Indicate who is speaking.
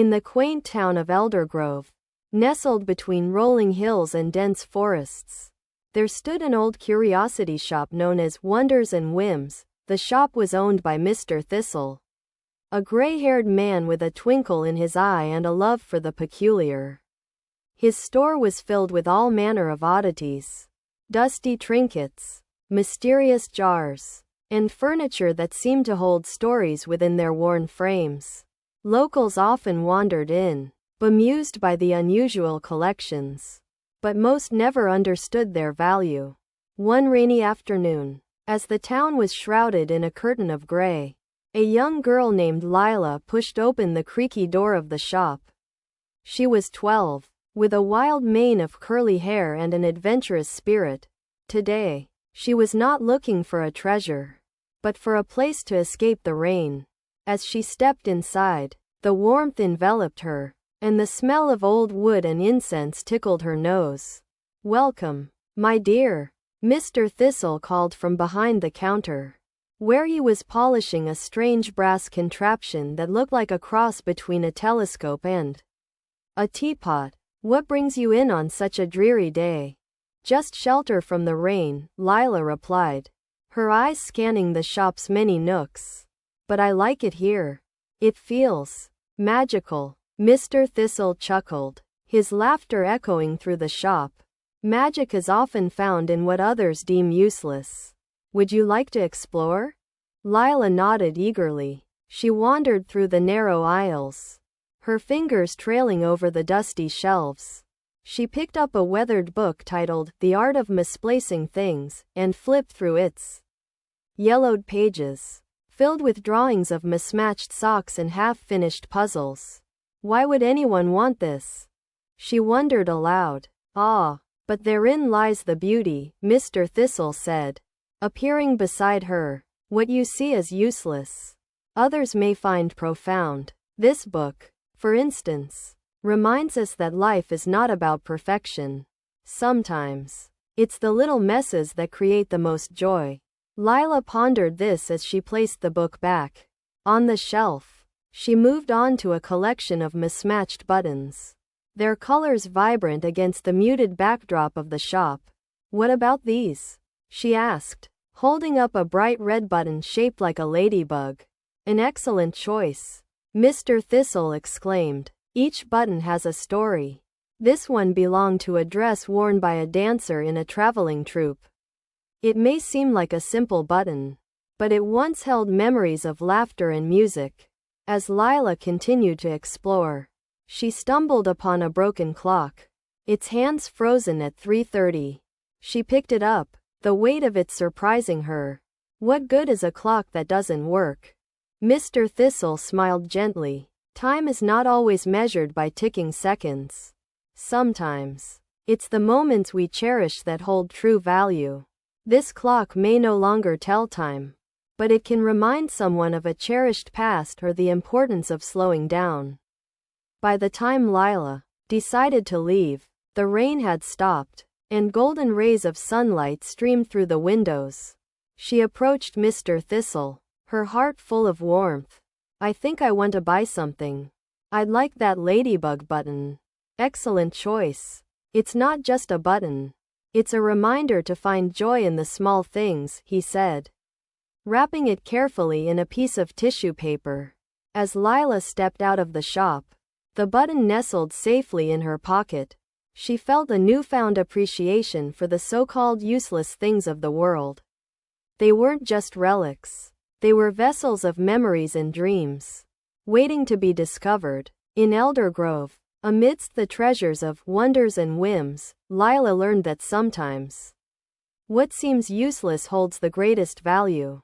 Speaker 1: In the quaint town of Eldergrove, nestled between rolling hills and dense forests, there stood an old curiosity shop known as Wonders and Whims. The shop was owned by Mr. Thistle, a gray-haired man with a twinkle in his eye and a love for the peculiar. His store was filled with all manner of oddities, dusty trinkets, mysterious jars, and furniture that seemed to hold stories within their worn frames. Locals often wandered in, bemused by the unusual collections, but most never understood their value. One rainy afternoon, as the town was shrouded in a curtain of gray, a young girl named Lila pushed open the creaky door of the shop. She was 12, with a wild mane of curly hair and an adventurous spirit. Today, she was not looking for a treasure, but for a place to escape the rain. As she stepped inside, the warmth enveloped her, and the smell of old wood and incense tickled her nose. "Welcome, my dear," Mr. Thistle called from behind the counter, where he was polishing a strange brass contraption that looked like a cross between a telescope and a teapot. "What brings you in on such a dreary day?" "Just shelter from the rain," Lila replied, her eyes scanning the shop's many nooks. "But I like it here. It feels magical." Mr. Thistle chuckled, his laughter echoing through the shop. "Magic is often found in what others deem useless. Would you like to explore?" Lila nodded eagerly. She wandered through the narrow aisles, her fingers trailing over the dusty shelves. She picked up a weathered book titled The Art of Misplacing Things, and flipped through its yellowed pages, filled with drawings of mismatched socks and half-finished puzzles. "Why would anyone want this?" she wondered aloud. "Ah, but therein lies the beauty," Mr. Thistle said, appearing beside her. "What you see is useless, others may find profound. This book, for instance, reminds us that life is not about perfection. Sometimes, it's the little messes that create the most joy." Lila pondered this as she placed the book back on the shelf. She moved on to a collection of mismatched buttons, their colors vibrant against the muted backdrop of the shop. "What about these?" she asked, holding up a bright red button shaped like a ladybug. "An excellent choice," Mr. Thistle exclaimed. "Each button has a story. This one belonged to a dress worn by a dancer in a traveling troupe. It may seem like a simple button, but it once held memories of laughter and music." As Lila continued to explore, she stumbled upon a broken clock, its hands frozen at 3:30. She picked it up, the weight of it surprising her. "What good is a clock that doesn't work?" Mr. Thistle smiled gently. "Time is not always measured by ticking seconds. Sometimes, it's the moments we cherish that hold true value. This clock may no longer tell time, but it can remind someone of a cherished past or the importance of slowing down." By the time Lila decided to leave, the rain had stopped, and golden rays of sunlight streamed through the windows. She approached Mr. Thistle, her heart full of warmth. "I think I want to buy something. I'd like that ladybug button." "Excellent choice. It's not just a button. It's a reminder to find joy in the small things," he said, wrapping it carefully in a piece of tissue paper. As Lila stepped out of the shop, the button nestled safely in her pocket. She felt a newfound appreciation for the so-called useless things of the world. They weren't just relics. They were vessels of memories and dreams, waiting to be discovered. In Eldergrove, amidst the treasures of Wonders and Whims, Lila learned that sometimes what seems useless holds the greatest value.